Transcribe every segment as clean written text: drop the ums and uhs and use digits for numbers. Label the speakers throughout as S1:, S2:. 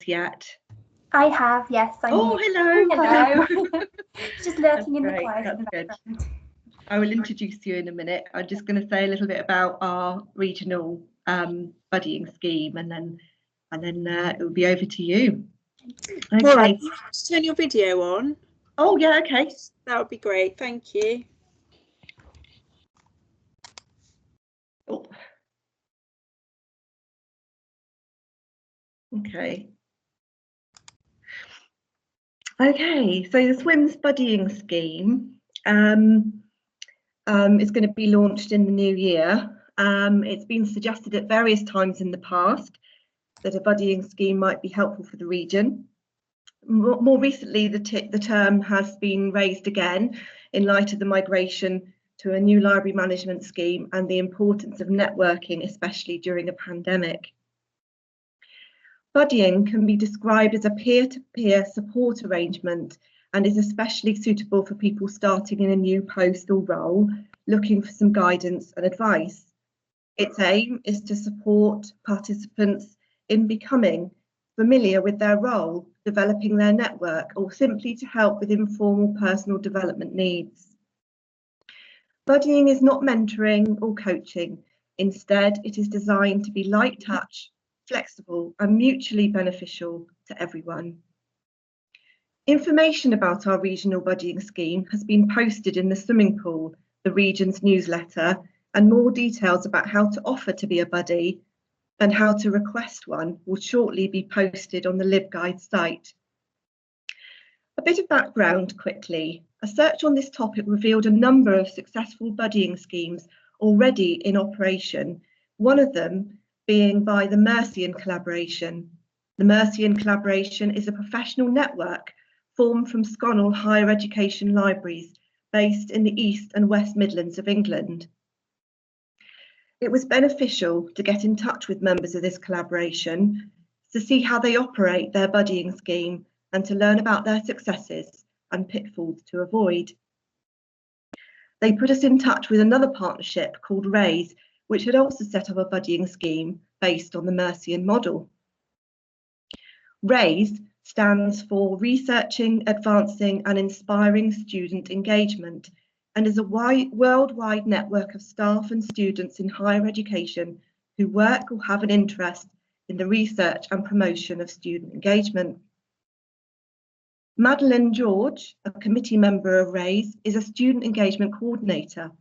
S1: yet?
S2: I have, yes.
S1: Hello.
S2: Hello. Just lurking in the quiet.
S1: That's good. I will introduce you in a minute. I'm just going to say a little bit about our regional buddying scheme, and then it will be over to you.
S3: Okay. All right. You have to turn your video on.
S1: Oh yeah, okay.
S3: That would be great. Thank you.
S1: Oh. Okay. Okay, so the SWIMS buddying scheme is going to be launched in the new year. It's been suggested at various times in the past that a buddying scheme might be helpful for the region. More recently, the term has been raised again in light of the migration to a new library management scheme and the importance of networking, especially during a pandemic. Buddying can be described as a peer-to-peer support arrangement and is especially suitable for people starting in a new post or role, looking for some guidance and advice. Its aim is to support participants in becoming familiar with their role, developing their network, or simply to help with informal personal development needs. Buddying is not mentoring or coaching. Instead, it is designed to be light touch, flexible and mutually beneficial to everyone. Information about our regional buddying scheme has been posted in the Swimming Pool, the region's newsletter, and more details about how to offer to be a buddy and how to request one will shortly be posted on the LibGuide site. A bit of background quickly. A search on this topic revealed a number of successful buddying schemes already in operation, one of them being by the Mercian Collaboration. The Mercian Collaboration is a professional network formed from Sconnell higher education libraries based in the East and West Midlands of England. It was beneficial to get in touch with members of this collaboration to see how they operate their buddying scheme and to learn about their successes and pitfalls to avoid. They put us in touch with another partnership called RAISE, which had also set up a buddying scheme based on the Mercian model. RAISE stands for Researching, Advancing and Inspiring Student Engagement and is a worldwide network of staff and students in higher education who work or have an interest in the research and promotion of student engagement. Madeline George, a committee member of RAISE, is a student engagement coordinator,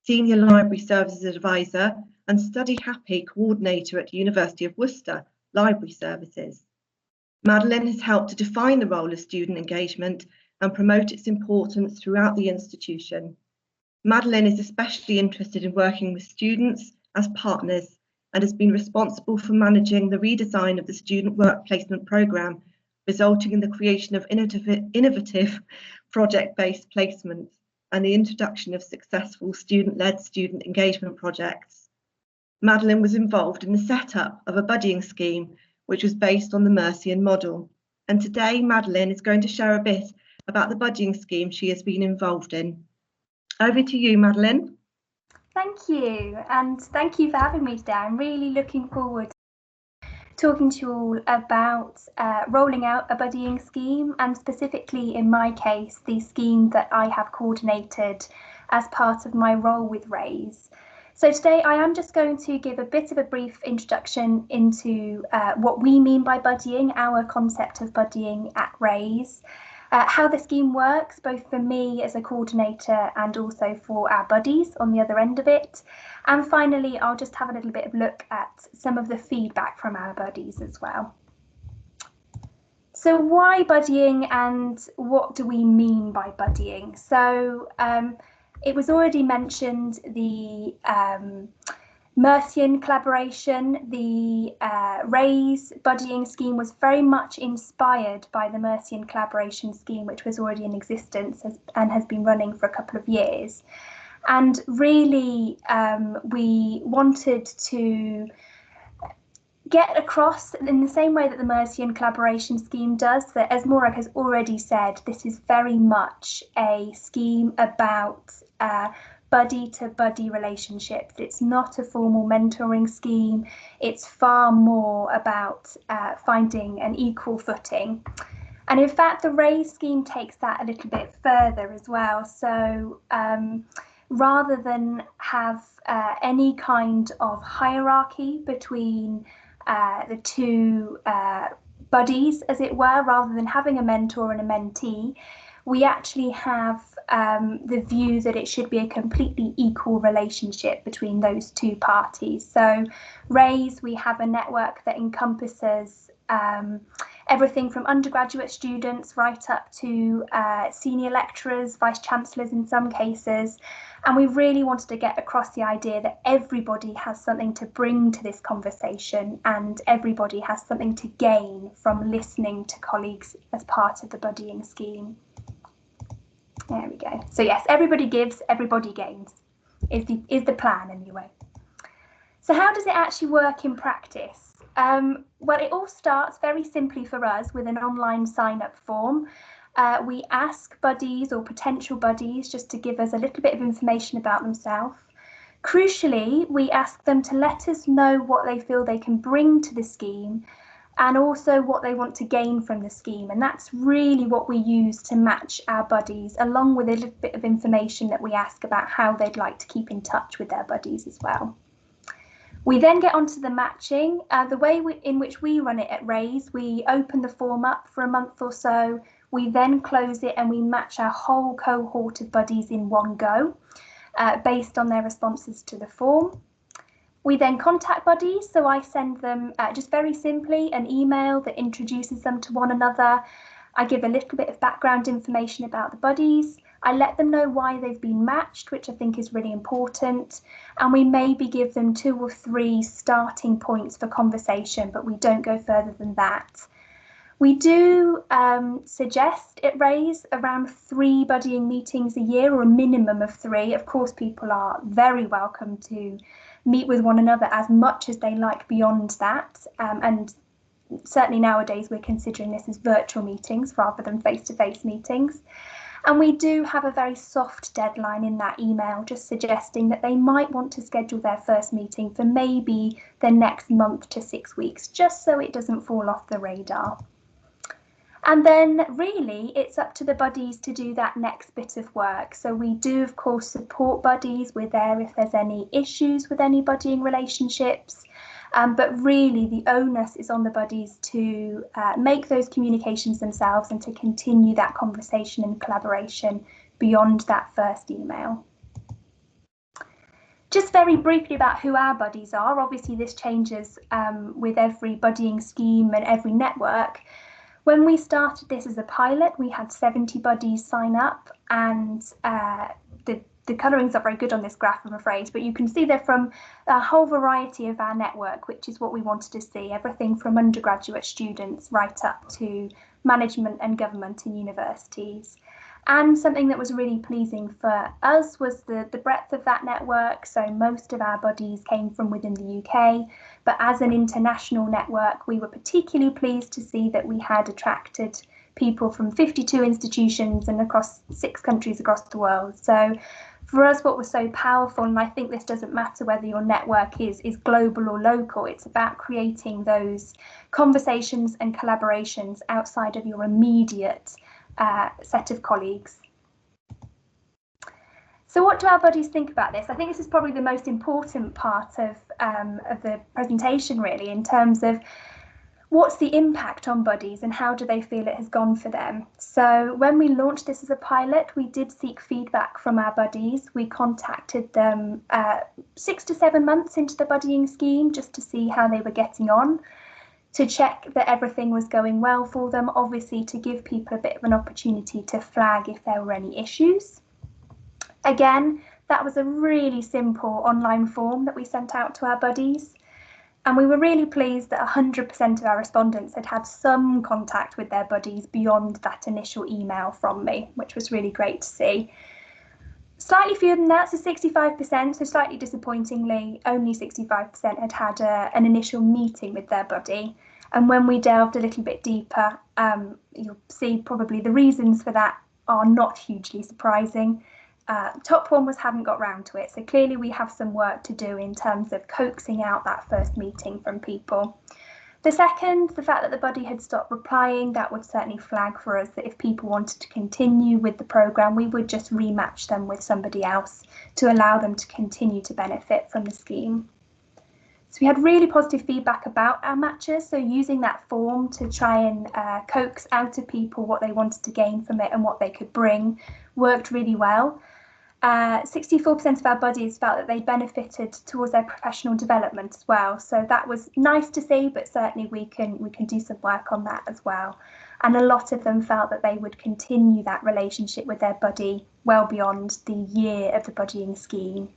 S1: senior library services advisor and Study Happy coordinator at University of Worcester Library Services. Madeline has helped to define the role of student engagement and promote its importance throughout the institution. Madeline is especially interested in working with students as partners and has been responsible for managing the redesign of the student work placement programme, resulting in the creation of innovative project-based placements and the introduction of successful student-led student engagement projects. Madeline was involved in the setup of a buddying scheme which was based on the Mercian model. And today, Madeline is going to share a bit about the buddying scheme she has been involved in. Over to you, Madeline.
S2: Thank you, and thank you for having me today. I'm really looking forward to talking to you all about rolling out a buddying scheme, and specifically in my case, the scheme that I have coordinated as part of my role with RAISE. So today I am just going to give a bit of a brief introduction into what we mean by buddying, our concept of buddying at RAISE, how the scheme works, both for me as a coordinator and also for our buddies on the other end of it. And finally, I'll just have a little bit of look at some of the feedback from our buddies as well. So why buddying and what do we mean by buddying? So it was already mentioned the Mercian collaboration. The RAISE buddying scheme was very much inspired by the Mercian collaboration scheme, which was already in existence and has been running for a couple of years. And really, we wanted to get across in the same way that the Mercian collaboration scheme does, that as Morag has already said, this is very much a scheme about buddy-to-buddy relationships. It's not a formal mentoring scheme. It's far more about finding an equal footing. And in fact, the RAISE scheme takes that a little bit further as well. So rather than have any kind of hierarchy between the two buddies, as it were, rather than having a mentor and a mentee, we actually have the view that it should be a completely equal relationship between those two parties. So RAISE, we have a network that encompasses everything from undergraduate students right up to senior lecturers, vice chancellors in some cases. And we really wanted to get across the idea that everybody has something to bring to this conversation and everybody has something to gain from listening to colleagues as part of the buddying scheme. There we go. So yes, everybody gives, everybody gains is the plan anyway. So how does it actually work in practice? Well, it all starts very simply for us with an online sign-up form. We ask buddies or potential buddies just to give us a little bit of information about themselves. Crucially, we ask them to let us know what they feel they can bring to the scheme and also what they want to gain from the scheme. And that's really what we use to match our buddies, along with a little bit of information that we ask about how they'd like to keep in touch with their buddies as well. We then get onto the matching. The way in which we run it at RAISE, we open the form up for a month or so. We then close it and we match our whole cohort of buddies in one go, based on their responses to the form. We then contact buddies, so I send them just very simply an email that introduces them to one another. I give a little bit of background information about the buddies. I let them know why they've been matched, which I think is really important. And we maybe give them 2 or 3 starting points for conversation, but we don't go further than that. We do suggest at RAISE around 3 buddying meetings a year, or a minimum of 3. Of course, people are very welcome to meet with one another as much as they like beyond that. And certainly nowadays we're considering this as virtual meetings rather than face-to-face meetings. And we do have a very soft deadline in that email, just suggesting that they might want to schedule their first meeting for maybe the next month to 6 weeks, just so it doesn't fall off the radar. And then really it's up to the buddies to do that next bit of work. So we do, of course, support buddies. We're there if there's any issues with any buddying relationships. But really the onus is on the buddies to make those communications themselves and to continue that conversation and collaboration beyond that first email. Just very briefly about who our buddies are. Obviously this changes with every buddying scheme and every network. When we started this as a pilot, we had 70 buddies sign up, and the coloring's not very good on this graph, I'm afraid, but you can see they're from a whole variety of our network, which is what we wanted to see, everything from undergraduate students right up to management and government in universities. And something that was really pleasing for us was the breadth of that network. So most of our buddies came from within the UK, but as an international network, we were particularly pleased to see that we had attracted people from 52 institutions and across 6 countries across the world. So for us, what was so powerful, and I think this doesn't matter whether your network is global or local, it's about creating those conversations and collaborations outside of your immediate set of colleagues. So what do our buddies think about this? I think this is probably the most important part of the presentation, really, in terms of what's the impact on buddies and how do they feel it has gone for them. So when we launched this as a pilot, we did seek feedback from our buddies. We contacted them 6 to 7 months into the buddying scheme just to see how they were getting on, to check that everything was going well for them, obviously to give people a bit of an opportunity to flag if there were any issues. Again, that was a really simple online form that we sent out to our buddies. And we were really pleased that 100% of our respondents had had some contact with their buddies beyond that initial email from me, which was really great to see. Slightly fewer than that, so 65%, so slightly disappointingly, only 65% had had an initial meeting with their buddy. And when we delved a little bit deeper, you'll see probably the reasons for that are not hugely surprising. top one was hadn't got round to it. So clearly we have some work to do in terms of coaxing out that first meeting from people. The second, the fact that the buddy had stopped replying, that would certainly flag for us that if people wanted to continue with the programme, we would just rematch them with somebody else to allow them to continue to benefit from the scheme. So we had really positive feedback about our matches, so using that form to try and coax out of people what they wanted to gain from it and what they could bring worked really well. 64% of our buddies felt that they benefited towards their professional development as well, so that was nice to see, but certainly we can do some work on that as well. And a lot of them felt that they would continue that relationship with their buddy well beyond the year of the buddying scheme.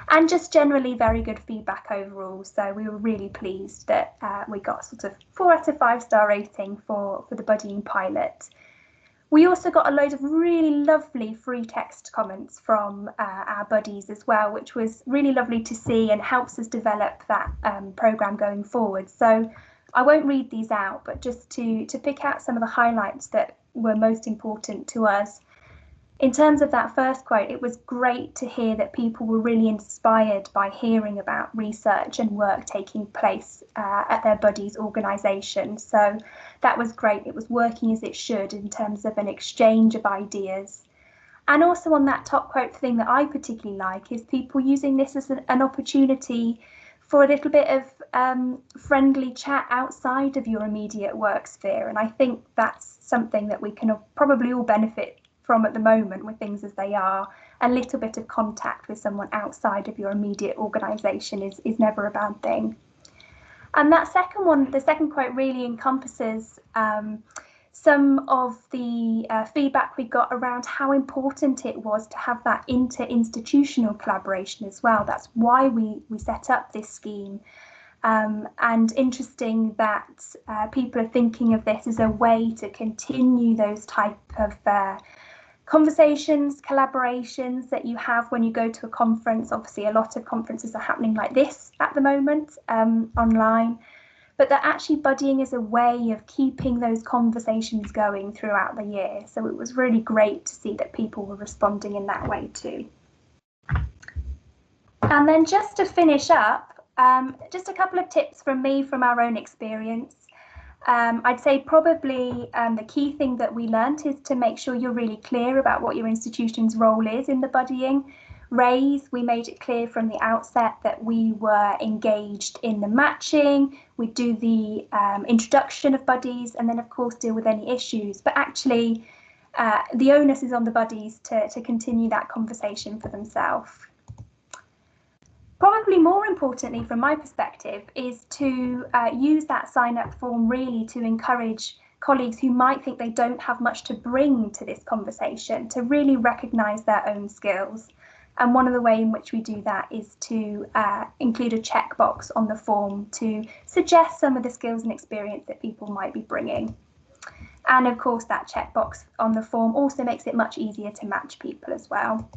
S2: And just generally very good feedback overall, so we were really pleased that we got sort of 4 out of 5 star rating for the buddying pilot. We also got a load of really lovely free text comments from our buddies as well, which was really lovely to see and helps us develop that programme going forward. So I won't read these out, but just to pick out some of the highlights that were most important to us. In terms of that first quote, it was great to hear that people were really inspired by hearing about research and work taking place at their buddies' organisation. So that was great. It was working as it should in terms of an exchange of ideas. And also on that top quote, the thing that I particularly like is people using this as an opportunity for a little bit of friendly chat outside of your immediate work sphere. And I think that's something that we can probably all benefit from at the moment with things as they are. A little bit of contact with someone outside of your immediate organisation is never a bad thing. And that second one, the second quote really encompasses some of the feedback we got around how important it was to have that inter-institutional collaboration as well. That's why we set up this scheme. And interesting that people are thinking of this as a way to continue those type of conversations, collaborations that you have when you go to a conference. Obviously, a lot of conferences are happening like this at the moment online, but that actually buddying is a way of keeping those conversations going throughout the year. So it was really great to see that people were responding in that way too. And then just to finish up, just a couple of tips from me from our own experience. I'd say probably the key thing that we learnt is to make sure you're really clear about what your institution's role is in the buddying. We made it clear from the outset that we were engaged in the matching, we'd do the introduction of buddies and then of course deal with any issues, but actually the onus is on the buddies to continue that conversation for themselves. Probably more importantly from my perspective is to use that sign-up form really to encourage colleagues who might think they don't have much to bring to this conversation to really recognise their own skills. And one of the ways in which we do that is to include a checkbox on the form to suggest some of the skills and experience that people might be bringing. And of course that checkbox on the form also makes it much easier to match people as well.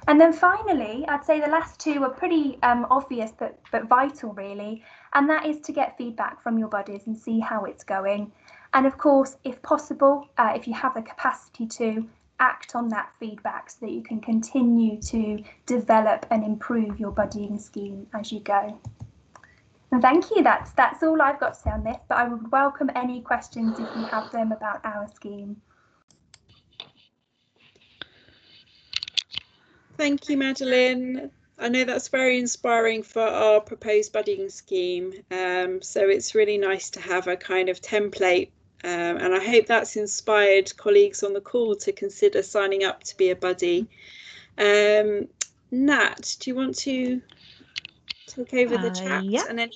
S2: And then finally, I'd say the last two are pretty obvious, but vital really. And that is to get feedback from your buddies and see how it's going. And of course, if possible, if you have the capacity to act on that feedback so that you can continue to develop and improve your buddying scheme as you go. And thank you, that's all I've got to say on this, but I would welcome any questions if you have them about our scheme.
S3: Thank you, Madeline. I know that's very inspiring for our proposed buddying scheme. So it's really nice to have a kind of template. And I hope that's inspired colleagues on the call to consider signing up to be a buddy. Nat, do you want to take over the chat?
S4: Yeah.
S3: And then